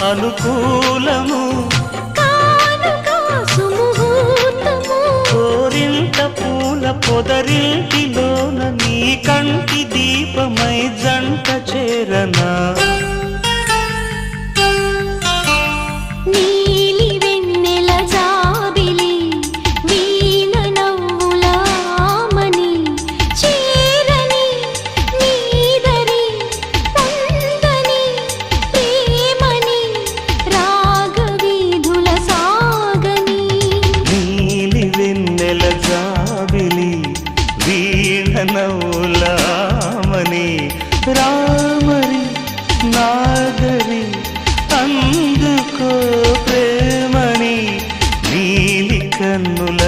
అనుకూలము కోరింత పూల పొదరింటిలోన నీ కంటి దీపమై జంట చేరనా వీణనౌలామని రామరి నాగరి అందుకో ప్రేమని నీలి కన్నుల